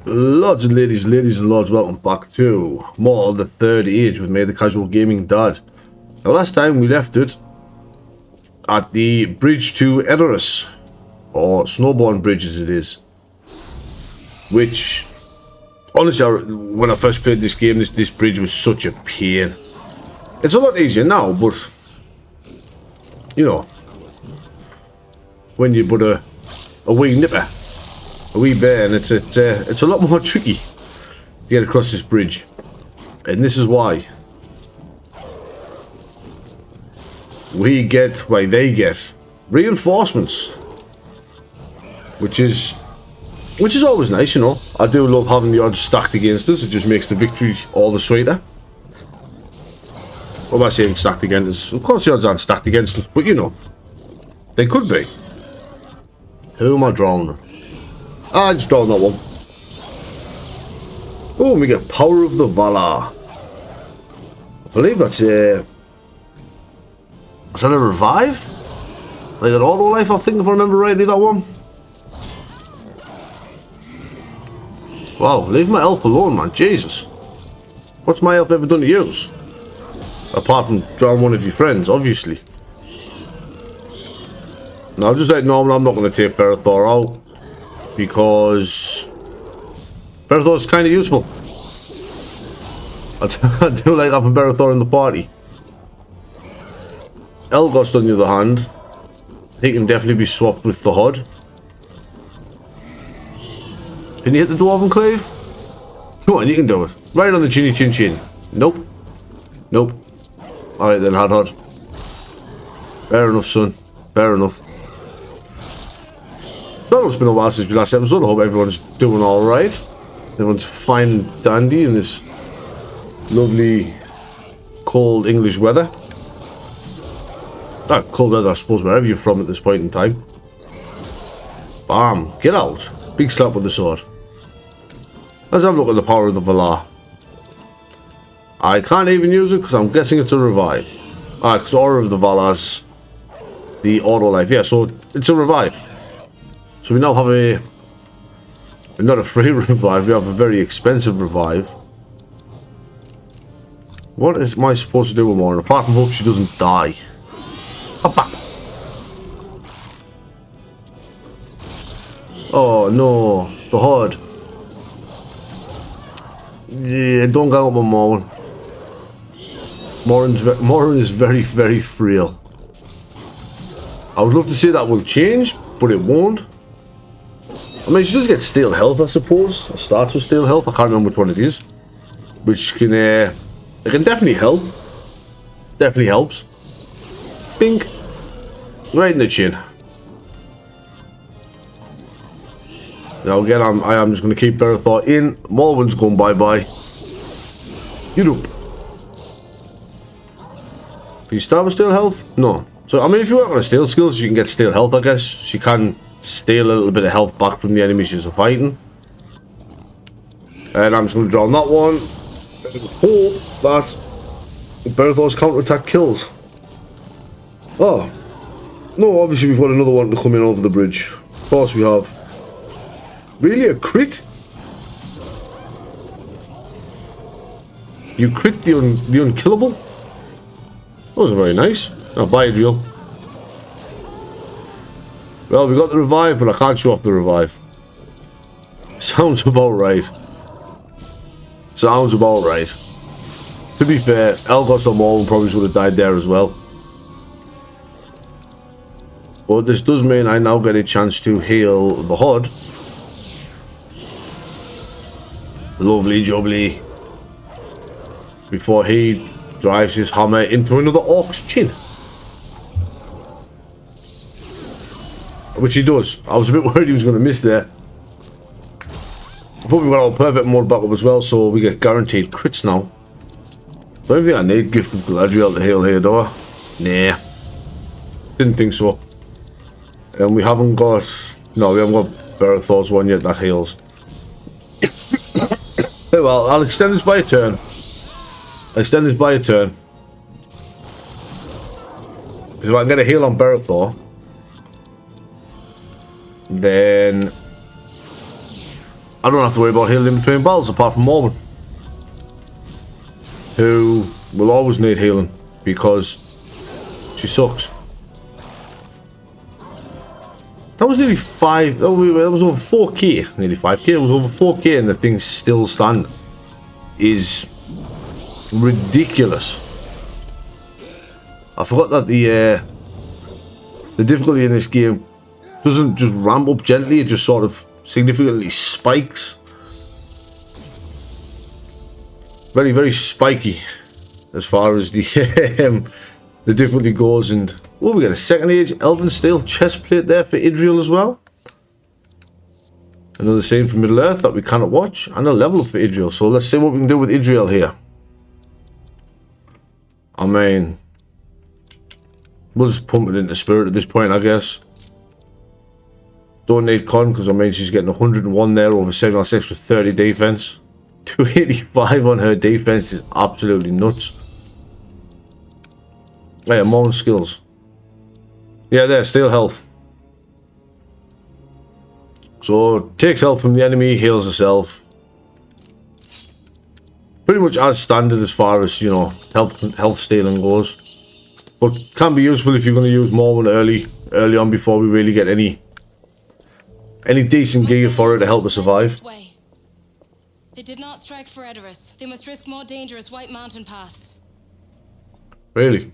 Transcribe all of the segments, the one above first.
Lords and ladies and lords, welcome back to more of the Third Age with me, the Casual Gaming Dad. Now, last time we left it at the bridge to Idrial, or Snowbourne Bridge as it is. Which, honestly, when I first played this game, this bridge was such a pain. It's a lot easier now, but, you know, when you put a wee nipper, a wee bear, and it's a lot more tricky to get across this bridge, and this is why they get reinforcements, which is always nice, you know. I do love having the odds stacked against us. It just makes the victory all the sweeter. What am I saying stacked against us? Of course the odds aren't stacked against us, but you know, they could be. Who am I drawing? I just drawn that one. Oh, we get Power of the Valar. I believe that's a... Is that a revive? Like an auto life, I think, if I remember rightly, that one. Wow, leave my elf alone, man. Jesus. What's my elf ever done to you? Apart from drown one of your friends, obviously. Now, just like normal, I'm not going to take Berthor out, because Berthor is kind of useful. I do like having Berthor in the party. Elgost, on the other hand, he can definitely be swapped with the Hod. Can you hit the Dwarven Clave? Come on, you can do it. Right on the chinny chin chin. Nope. Nope. Alright then, Hod. Fair enough, son. Fair enough. Well, it's been a while since the last episode. I hope everyone's doing alright. Everyone's fine and dandy in this lovely cold English weather. Cold weather, I suppose, wherever you're from at this point in time. Bam! Get out! Big slap with the sword. Let's have a look at the Power of the Valar. I can't even use it because I'm guessing it's a revive. Because Aura of the Valar's the auto life. Yeah, so it's a revive. So we now have not a free revive, we have a very expensive revive. What am I supposed to do with Morin, apart from hope she doesn't die? Oh no, the Horde. Yeah, don't gang up with Morin. Morin is very, very frail. I would love to say that will change, but it won't. I mean, she does get stale health, I suppose. Or starts with stale health. I can't remember which one it is. Which can, it can definitely help. Definitely helps. Bink. Right in the chin. Now again, I am just going to keep Berthor in. Morwen's going bye-bye. Get up. Can you start with stale health? No. So, I mean, if you work on a stale skills, you can get stale health, I guess. She can steal a little bit of health back from the enemies she's fighting. And I'm just going to draw on that one. And hope that Berthor's counterattack kills. Oh. No, obviously we've got another one to come in over the bridge. Of course we have. Really? A crit? You crit the unkillable? That was very nice. Oh, bye, Idrial. Well, we got the revive, but I can't show off the revive. Sounds about right. Sounds about right. To be fair, Elgost or Morwen probably would have died there as well. But this does mean I now get a chance to heal the Horde. Lovely jubbly. Before he drives his hammer into another orc's chin. Which he does. I was a bit worried he was going to miss there. But we've got our perfect mode back up as well, so we get guaranteed crits now. I don't think I need Gift of Galadriel to heal here, do I? Nah. Didn't think so. And we haven't got... No, we haven't got Berthor's one yet that heals. Hey, well, I'll extend this by a turn. Because if I can get a heal on Berthor, then I don't have to worry about healing in between battles apart from Mormon, who will always need healing because she sucks. That was nearly 5. That was over 4k. Nearly 5k. It was over 4k, and the thing's still standing. Is ridiculous. I forgot that the difficulty in this game doesn't just ramp up gently. It just sort of significantly spikes. Very, very spiky as far as the the difficulty goes. And oh, we got a second age elven steel chest plate there for Idrial as well. Another scene from Middle Earth that we cannot watch, and a level up for Idrial. So let's see what we can do with Idrial here. I mean, we'll just pump it into spirit at this point, I guess. Don't need con because I mean she's getting 101 there over 7 that's extra 30 defense. 285 on her defense is absolutely nuts. Yeah, more skills. Yeah, there, steel health. So takes health from the enemy, heals herself. Pretty much as standard as far as, you know, health stealing goes. But can be useful if you're going to use Mormon early on before we really get any decent gear for it to help us survive. They did not strike for Edoras. They must risk more dangerous white mountain paths. Really?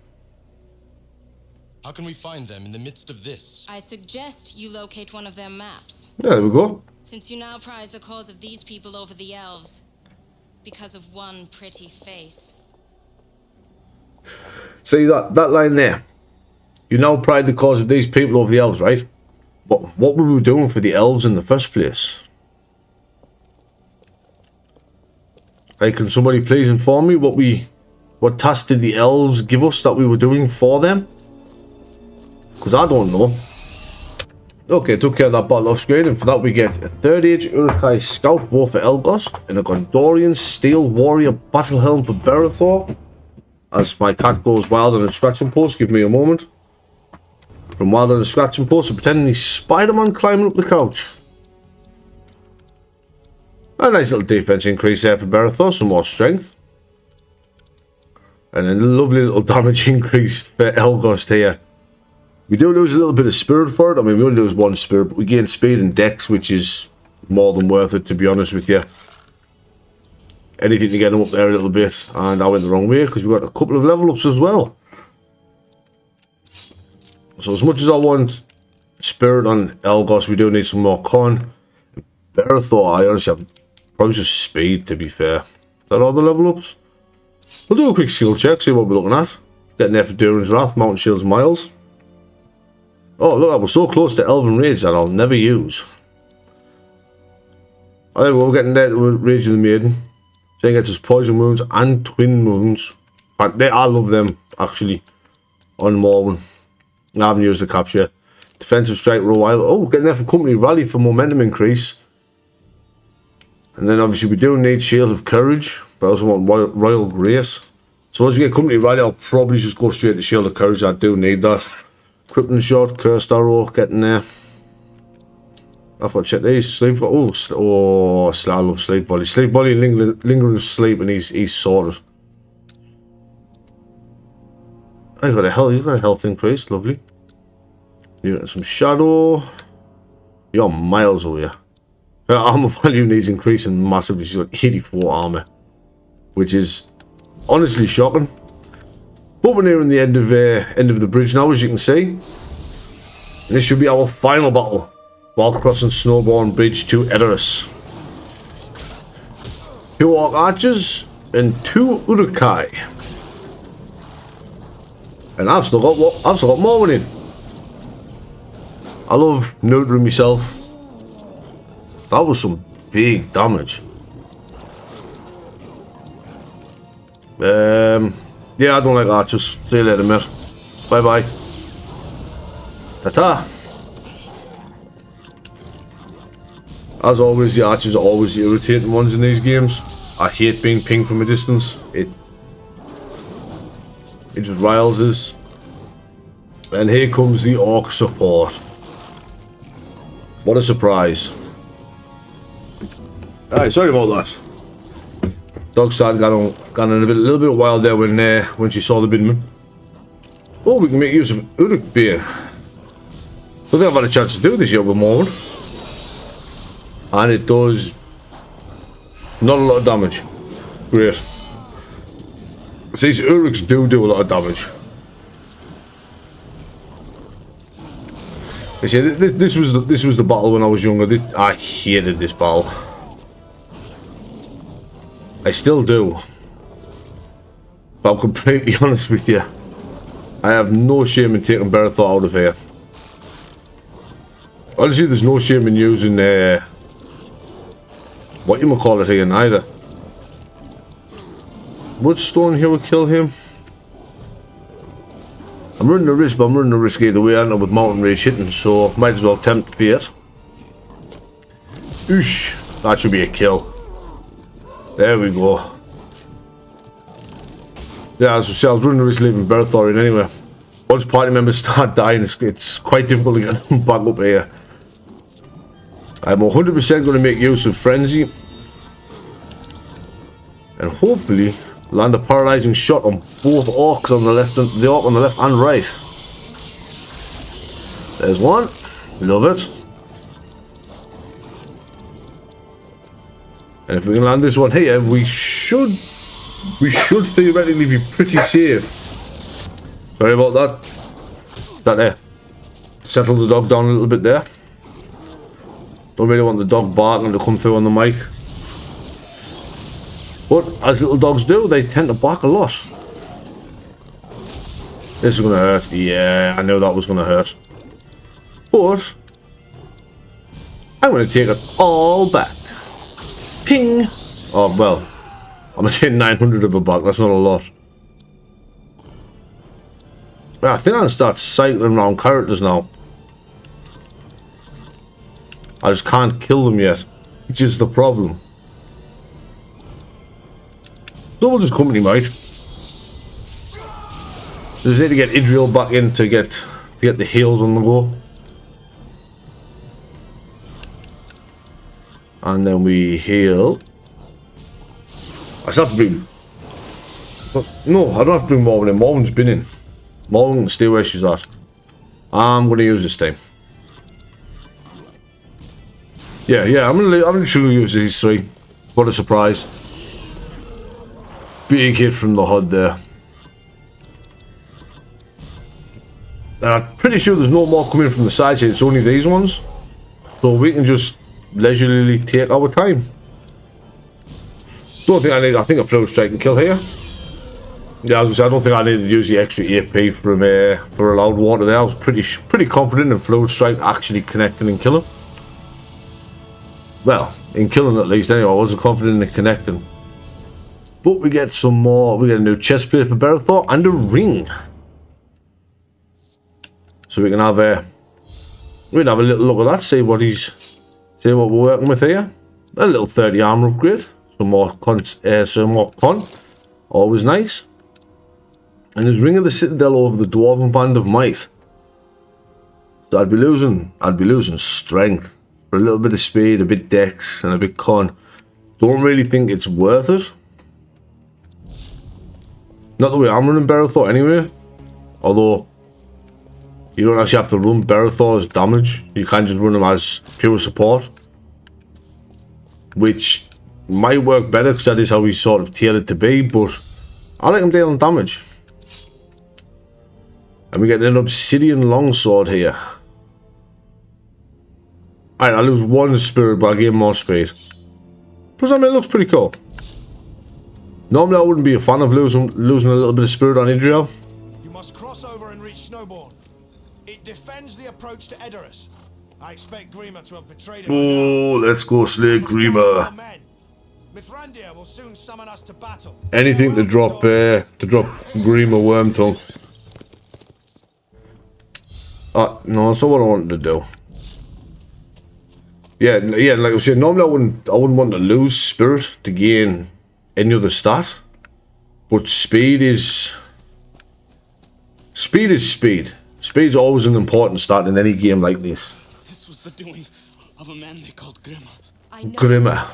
How can we find them in the midst of this? I suggest you locate one of their maps. Yeah, there we go. Since you now prize the cause of these people over the elves. Because of one pretty face. See that line there? You now pride the cause of these people over the elves, right? What were we doing for the elves in the first place? Hey, can somebody please inform me what task did the elves give us that we were doing for them? Because I don't know. Okay, took care of that battle off screen, and for that we get a 3rd age Uruk-hai Scout War for Elgost, and a Gondorian Steel Warrior Battle Helm for Berethor. As my cat goes wild on a scratching post, give me a moment. From wild on a scratching post to pretending he's Spider-Man climbing up the couch. A nice little defense increase there for Berethor, some more strength. And a lovely little damage increase for Elgost here. We do lose a little bit of spirit for it. I mean, we only lose 1 spirit, but we gain speed and dex, which is more than worth it, to be honest with you. Anything to get him up there a little bit. And I went the wrong way because we've got a couple of level ups as well. So as much as I want spirit on Elgost, we do need some more con. Berethor, I honestly have probably just speed, to be fair. Is that all the level ups? We'll do a quick skill check, see what we're looking at. Getting there for Durin's Wrath, Mountain Shields, Miles. Oh, look, I was so close to Elven Rage that I'll never use. I think we're getting there to Rage of the Maiden. So he gets us Poison Wounds and Twin Wounds. I love them, actually, on Morven. I haven't used the capture. Defensive Strike for a while. Oh, getting there for Company Rally for momentum increase. And then obviously we do need Shield of Courage, but I also want Royal Grace. So once we get Company Rally, I'll probably just go straight to Shield of Courage. I do need that. Crippling Shot, Cursed Arrow, getting there. I've got to check these. Sleep Volley. Oh, I love Sleep Volley. Sleep Volley and Lingering Sleep, and he's sorted. You got a health increase, lovely. You got some Shadow. You're miles away. Her armor value needs increasing massively. She's got 84 armor, which is honestly shocking. But we're nearing the end of the bridge now, as you can see. And this should be our final battle while crossing Snowbourne Bridge to Edoras. 2 Orc Archers and 2 Uruk-hai. And I've still got more in. I love neutering myself. That was some big damage. Yeah, I don't like archers. See you later, mate. Bye-bye. Ta-ta. As always, the archers are always the irritating ones in these games. I hate being pinged from a distance. It just riles us. And here comes the Orc support. What a surprise. Alright, sorry about that. Dog started gone in a little bit wild there when she saw the binman. Oh, we can make use of Uruk beer. I don't think I've had a chance to do this yet at the moment. And it does not a lot of damage. Great. These Uruks do a lot of damage. You see, this was the battle when I was younger. I hated this battle. I still do. But I'm completely honest with you. I have no shame in taking Bertha out of here. Honestly, there's no shame in using what you call it here neither. Wood stone here will kill him. I'm running the risk, but I'm running the risk either way. I end up with mountain rage hitting, so might as well tempt fate. Oosh, that should be a kill. There we go. Yeah, as I said, I was running the risk leaving Bertha in anyway. Once party members start dying, it's quite difficult to get them back up here. I'm 100% going to make use of Frenzy. And hopefully land a paralyzing shot on both orcs on the left, the orc on the left and right. There's one. Love it. And if we can land this one here, we should theoretically be pretty safe. Sorry about that. That there. Settle the dog down a little bit there. Don't really want the dog barking to come through on the mic. But as little dogs do, they tend to bark a lot. This is going to hurt. Yeah, I knew that was going to hurt. But I'm going to take it all back. Ping! Oh, well. I'm going to take 900 of it back. That's not a lot. Well, I think I can start cycling around characters now. I just can't kill them yet, which is the problem. So we'll just company might. Just need to get Idrial back in to get the heals on the go. And then we heal. I still have to bring... No, I don't have to bring Morwen in. Morwen's been in. Morwen can stay where she's at. I'm going to use this time. Yeah, I'm gonna use these three. What a surprise. Big hit from the HUD there. And I'm pretty sure there's no more coming from the sides here, it's only these ones. So we can just leisurely take our time. Don't think I think a Fluid Strike and kill here. Yeah, I was gonna say, I don't think I need to use the extra AP for a loud water there. I was pretty confident in Fluid Strike actually connecting and killing. Well, in killing at least anyway, I wasn't confident in connecting. But we get some more, we get a new chest plate for Bertha and a ring. So we can have a little look at that, see what we're working with here. A little 30 armor upgrade, some more con, always nice. And there's Ring of the Citadel over the Dwarven Band of Might. So I'd be losing strength. For a little bit of speed, a bit dex, and a bit con. Don't really think it's worth it. Not the way I'm running Bertha anyway. Although, you don't actually have to run Bertha as damage. You can just run him as pure support. Which might work better because that is how he's sort of tailored to be. But I like him dealing damage. And we get an Obsidian Longsword here. Alright, I lose one spirit, but I gain more speed. Plus, I mean, it looks pretty cool. Normally, I wouldn't be a fan of losing a little bit of spirit on Idrial. You must cross over and reach Snowbourne. It defends the approach to Edoras. I expect Grima to have betrayed him. Oh, let's go slay Grima. Mithrandir will soon summon us to battle. Anything to drop Grima Wormtongue. No, that's not what I wanted to do. Yeah, like I was saying, normally I wouldn't want to lose spirit to gain any other stat. But speed is speed. Speed's always an important stat in any game like this. This was the doing of a man they called Grima. I know Grima.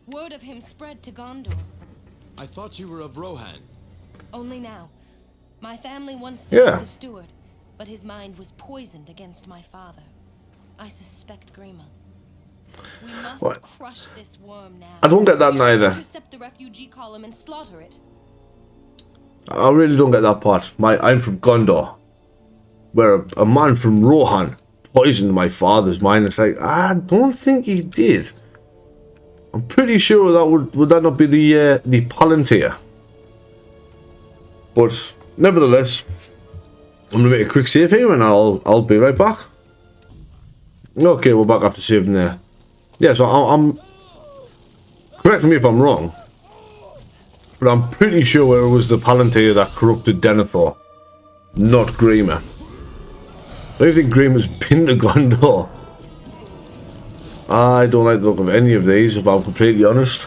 Word of him spread to Gondor. I thought you were of Rohan. Only now. My family once Yeah. served the steward, but his mind was poisoned against my father. I suspect Grima. We must What? crush this worm now. I don't get that We should neither. intercept the refugee column and slaughter it. I really don't get that part. I'm from Gondor, where a man from Rohan poisoned my father's mind. It's like, I don't think he did. I'm pretty sure that would that not be the Palantir. But nevertheless, I'm gonna make a quick save here, and I'll be right back. Okay, we're back after saving there. Yeah, so I'm correct me if I'm wrong, but I'm pretty sure it was the Palantir that corrupted Denethor, not Grima. I don't think Grima's been to Gondor. I don't like the look of any of these, if I'm completely honest.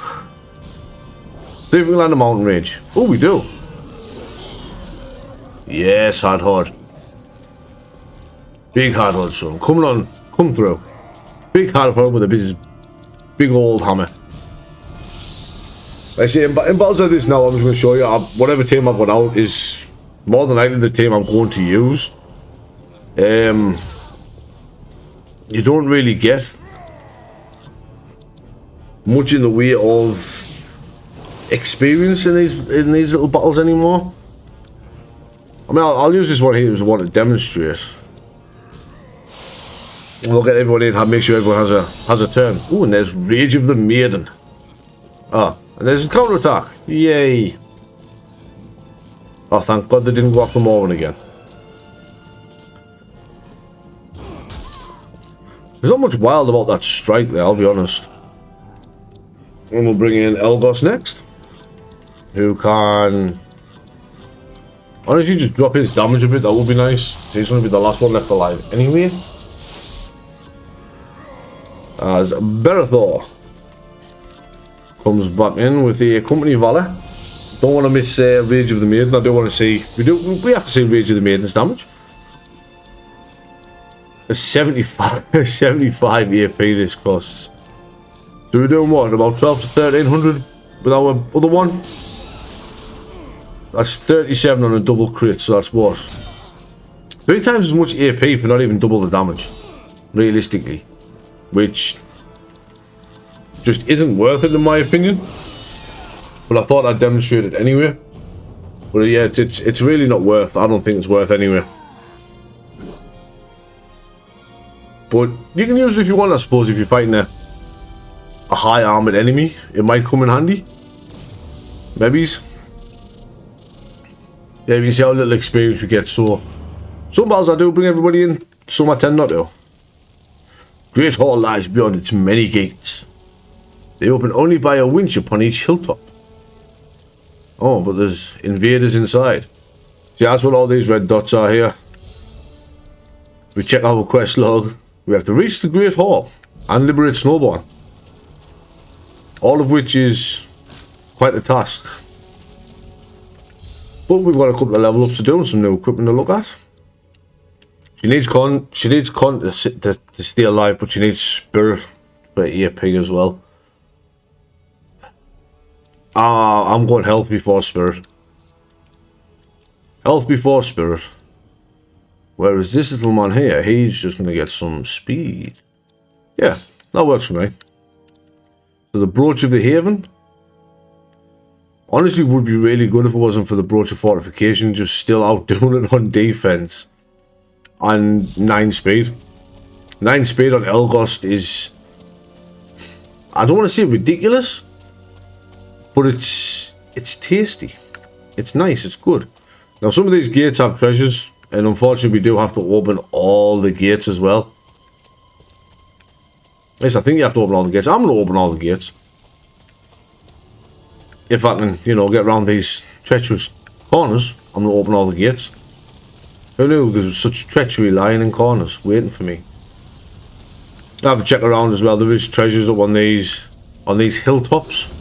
See if we can land a mountain range. Oh, we do. Yes, hard hard. Big hard hard, son. Coming on, come through. Big hard hard with a big old hammer. I see, in battles like this now, I'm just going to show you, whatever team I've got out is more than likely the team I'm going to use. You don't really get much in the way of experience in these little battles anymore. I mean, I'll use this one here as one to demonstrate. We'll get everyone in and make sure everyone has a turn. Ooh, and there's Rage of the Maiden. Ah, and there's a counter attack. Yay! Oh, thank God they didn't go after Morven again. There's not much wild about that strike there, I'll be honest. And we'll bring in Elgos next, who can honestly just drop his damage a bit. That would be nice. So he's going to be the last one left alive anyway. As Berethor comes back in with the Company Valor. Don't want to miss Rage of the Maiden. I do want to see. We have to see Rage of the Maiden's damage. A 75 AP this costs. So we're doing what? About 12 to 1300 with our other one? That's 37 on a double crit, so that's what? 3 times as much AP for not even double the damage. Realistically. Which just isn't worth it in my opinion. But I thought I'd demonstrate it anyway. But yeah, it's really not worth. I don't think it's worth anyway. But you can use it if you want, I suppose, if you're fighting a high armored enemy. It might come in handy. Maybe. Yeah, you can see how little experience we get. So some battles I do bring everybody in, some I tend not to. Great Hall lies beyond its many gates. They open only by a winch upon each hilltop. Oh, but there's invaders inside. See, that's what all these red dots are here. We check our quest log. We have to reach the Great Hall and liberate Snowbourne. All of which is quite a task. But we've got a couple of level ups to do and some new equipment to look at. She needs con to stay alive, but she needs spirit for AP as well. I'm going health before spirit. Health before spirit. Whereas this little man here, he's just going to get some speed. Yeah, that works for me. So the Brooch of the Haven. Honestly, would be really good if it wasn't for the Brooch of Fortification, just still outdoing it on defense. And 9 speed. 9 speed on Elgost is... I don't want to say ridiculous, but it's tasty. It's nice, it's good. Now some of these gates have treasures, and unfortunately we do have to open all the gates as well. Yes, I think you have to open all the gates. I'm going to open all the gates. If I can, you know, get around these treacherous corners, I'm going to open all the gates. Who knew there was such treachery lying in corners, waiting for me? I have to check around as well. There is treasures up on these hilltops.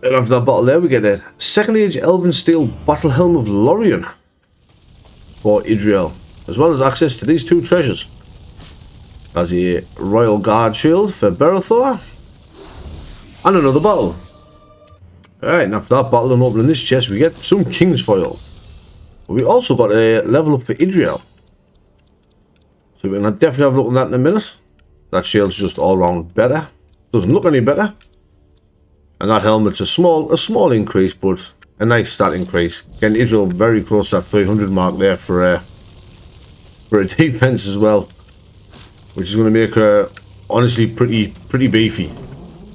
And after that battle there, we get a Second Age Elven Steel Battle Helm of Lorien for Idrial, as well as access to these 2 treasures. As a Royal Guard Shield for Berethor, And another bottle. Alright, and after that bottle and opening this chest, we get some King's Foil. We also got a level up for Idrial. So we're going to definitely have a look at that in a minute. That shield's just all round better. Doesn't look any better. And that helmet's a small increase, but a nice stat increase. Getting Idrial very close to that 300 mark there for a defense as well. Which is going to make her honestly pretty beefy.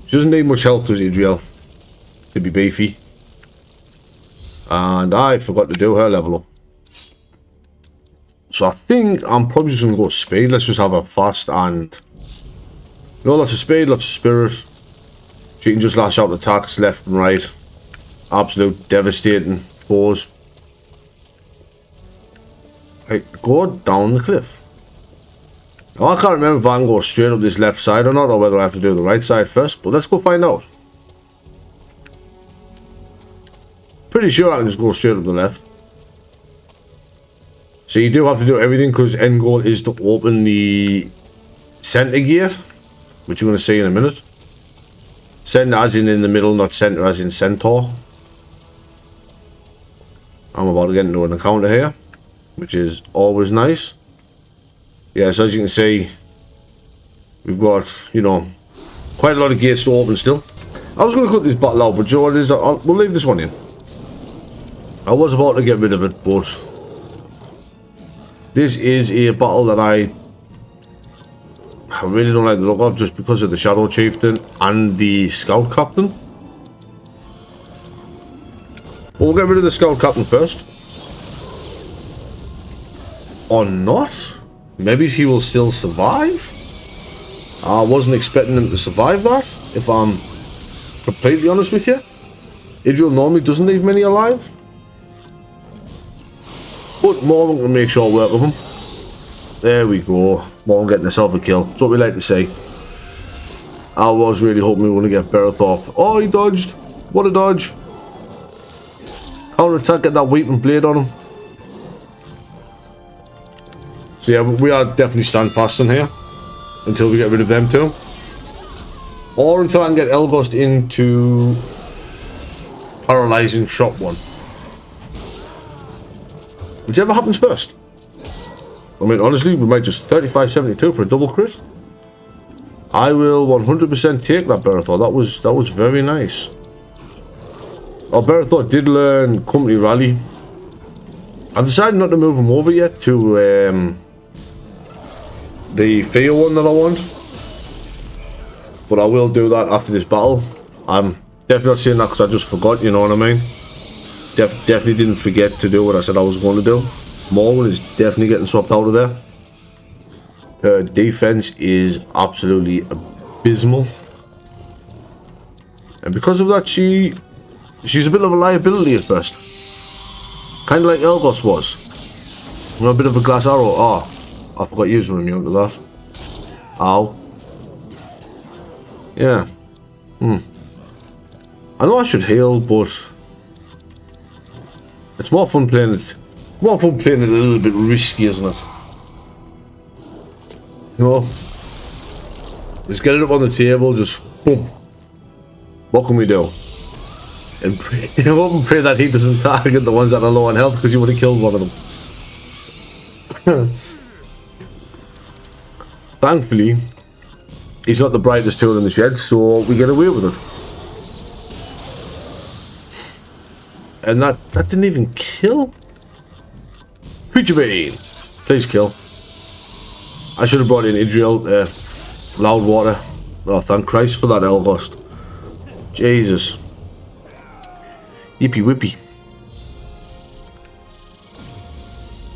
She doesn't need much health, does Idrial? To be beefy. And I forgot to do her level up. So I think I'm probably just going to go speed. Let's just have her fast and... No, lots of speed, lots of spirit. She can just lash out attacks left and right. Absolute devastating foes. Right, go down the cliff. Now I can't remember if I can go straight up this left side or not, or whether I have to do the right side first, but let's go find out. Pretty sure I can just go straight up the left. So you do have to do everything because end goal is to open the center gate, which you're going to see in a minute. Center as in the middle, not center as in centaur. I'm about to get into an encounter here, which is always nice. Yeah, so as you can see, we've got, you know, quite a lot of gates to open still. I was going to cut this bottle out, but you know what it is, we'll leave this one in. I was about to get rid of it, but this is a bottle that I really don't like the look of, just because of the Shadow Chieftain and the Scout Captain. But we'll get rid of the Scout Captain first. Or not? Maybe he will still survive? I wasn't expecting him to survive that, if I'm completely honest with you. Idrial normally doesn't leave many alive. But Morgan can make sure work of him. There we go. Morgan getting herself a kill. That's what we like to see. I was really hoping we were going to get Bereth off. Oh, he dodged. What a dodge. Counter attack, get that weeping blade on him. So yeah, we are definitely stand fast in here. Until we get rid of them too. Or until I can get Elgost into paralyzing shot 1. Whichever happens first. I mean, honestly, we might just 35-72 for a double crit. I will 100% take that Berethor. That was very nice. Oh, Berethor did learn Company Rally. I've decided not to move him over yet to the fear one that I want. But I will do that after this battle. I'm definitely not saying that because I just forgot, you know what I mean? Definitely didn't forget to do what I said I was going to do. Morgan is definitely getting swapped out of there. Her defense is absolutely abysmal. And because of that, she's a bit of a liability at first. Kind of like Elgost was. You know, a bit of a glass arrow. Oh, I forgot you were immune to that. Ow. Yeah. I know I should heal, but it's more fun playing it. More fun playing it a little bit risky, isn't it? You know, just get it up on the table, just boom. What can we do? And pray, hope and pray that he doesn't target the ones that are low on health, because you would have killed one of them. Thankfully, he's not the brightest tool in the shed, so we get away with it. And that didn't even kill? Creature Bane! Please kill. I should have brought in Idrial, Loud Water. Oh, thank Christ for that, Elgost. Jesus. Yippee whippy.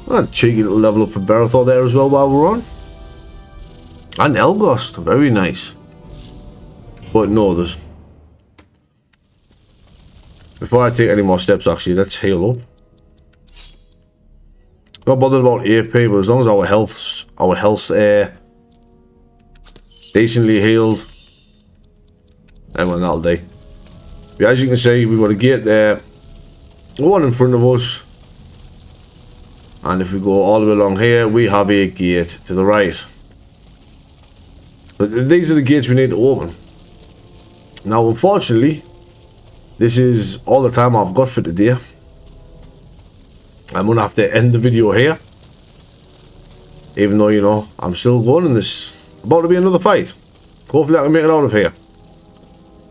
A cheeky little level up for Berethor there as well while we're on. And Elgost, very nice. But no, there's... Before I take any more steps, actually, let's heal up. Not bothered about AP, but as long as our health's decently healed, then that'll do. But as you can see, we've got a gate there, one in front of us, and if we go all the way along here, we have a gate to the right. But these are the gates we need to open. Now, unfortunately, this is all the time I've got for today. I'm going to have to end the video here. Even though, you know, I'm still going in this. About to be another fight. Hopefully I can make it out of here.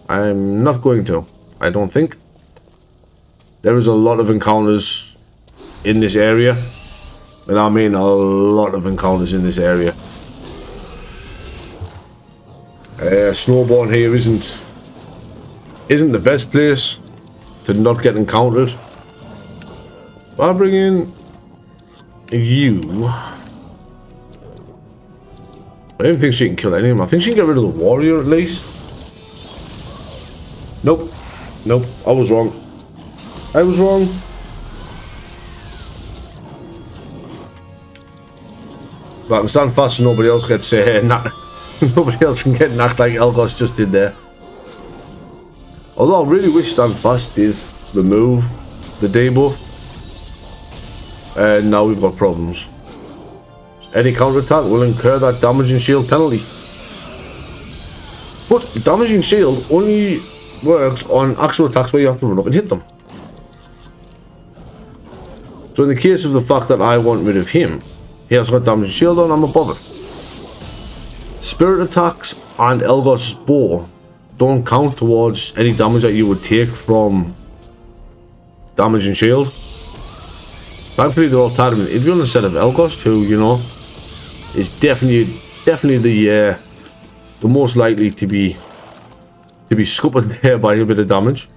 I'm not going to. I don't think. There is a lot of encounters in this area. And I mean a lot of encounters in this area. Snowbourne here isn't the best place to not get encountered. If I bring in you, I don't think she can kill anyone. I think she can get rid of the warrior at least. Nope. Nope. I was wrong. I was wrong. But I can stand fast so nobody else gets nobody else can get knocked like Elgos just did there. Although I really wish stand fast did remove the debuff. And now we've got problems. Any counterattack will incur that damage and shield penalty. But damage and shield only works on actual attacks where you have to run up and hit them. So in the case of the fact that I want rid of him, he has got damage and shield on, I'm above it. Spirit attacks and Elgos' bow don't count towards any damage that you would take from damage and shield. Thankfully they're all tied in Idrial instead of Elgos, who, you know, is definitely the most likely to be scuppered there by a bit of damage.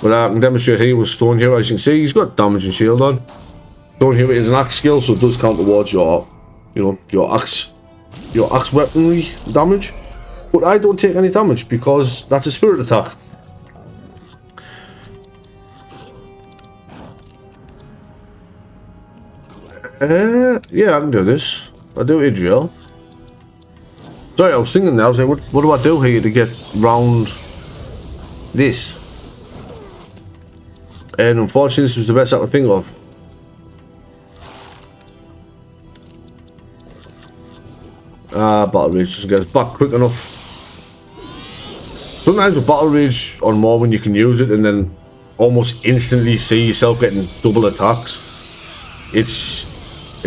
But I can demonstrate here with Stone Hero. As you can see, he's got damage and shield on. Stone Hero is an axe skill, so it does count towards your, you know, your axe weaponry damage. But I don't take any damage because that's a spirit attack. Yeah, I can do this. I'll do Idrial. Sorry, I was thinking now, so what do I do here to get round this? And unfortunately, this was the best I could think of. Battle Rage doesn't get us back quick enough. Sometimes with Battle Rage on Morwen, you can use it and then almost instantly see yourself getting double attacks. It's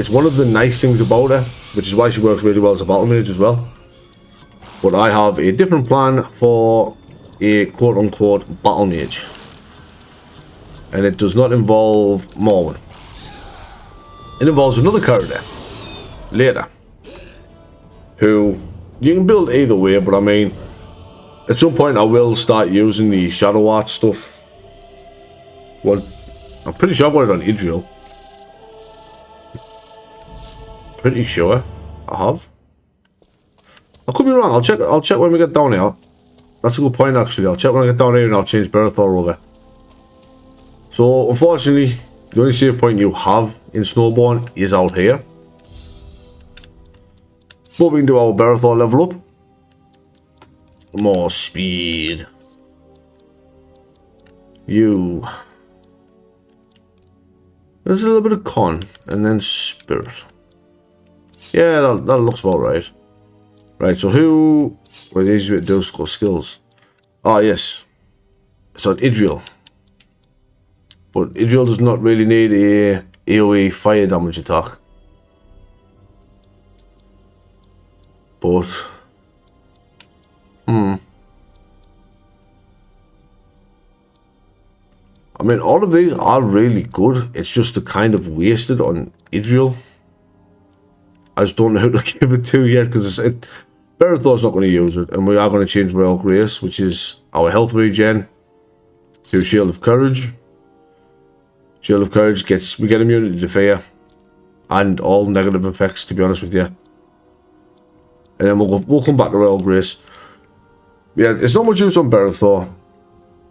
one of the nice things about her, which is why she works really well as a battle mage as well. But I have a different plan for a quote-unquote battle mage. And it does not involve Morwen. It involves another character, later, who you can build either way, but I mean, at some point I will start using the shadow art stuff. Well, I'm pretty sure I've got it on Idrial. Pretty sure I have. I could be wrong. I'll check when we get down here. That's a good point actually. I'll check when I get down here and I'll change Berthor over. So unfortunately, the only save point you have in Snowbourne is out here. But we can do our Berthor level up. More speed. You. There's a little bit of con and then spirit. Yeah, that looks about right. Right, so who... Well, these are those skills. Ah, yes. So Idrial. But Idrial does not really need a AoE fire damage attack. But... I mean, all of these are really good. It's just the kind of wasted on Idrial. I just don't know who to give it to yet, because Berthor's not going to use it, and we are going to change Royal Grace, which is our health regen, to Shield of Courage. Shield of Courage we get immunity to fear, and all negative effects, to be honest with you. And then we'll come back to Royal Grace. Yeah, it's not much use on Berthor.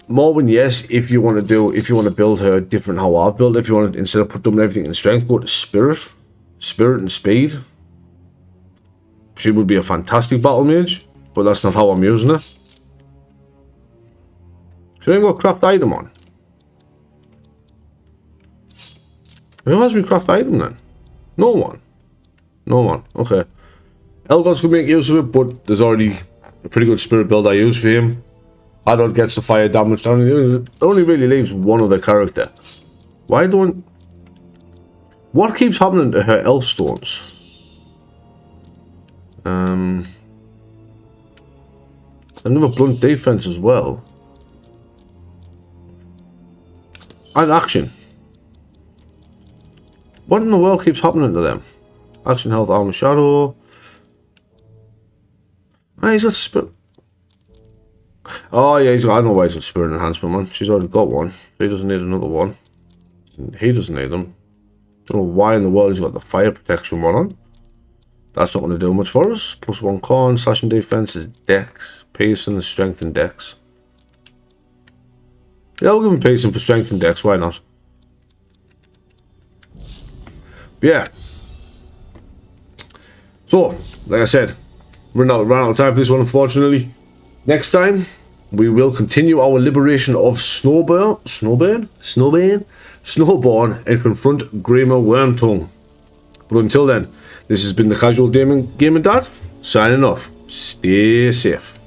Morwen, yes, if you want to build her different how I've built it, if you want to, instead of dumping everything in strength, go to spirit and speed. She would be a fantastic battle mage, but that's not how I'm using her. So I ain't got craft item on. Who has me craft item then? No one. No one. Okay. Elgos could make use of it, but there's already a pretty good spirit build I use for him. Adult gets the fire damage down. It only really leaves one other character. Why don't... What keeps happening to her elf stones? Another blunt defense as well. And action. What in the world keeps happening to them? Action, health, armor, shadow. Ah, he's got spirit. Oh yeah, he's got. I know why he's got spirit enhancement, man. She's already got one. He doesn't need another one. He doesn't need them. Don't know why in the world he's got the fire protection one on. That's not going to do much for us. +1 con, slashing defense is dex, pacing and strength and dex. Yeah, we'll give him pacing for strength and dex. Why not? But yeah. So, like I said, ran out of time for this one, unfortunately. Next time, we will continue our liberation of Snowbourne, and confront Grima Wormtongue. But until then, this has been the Casual Gaming Dad, signing off. Stay safe.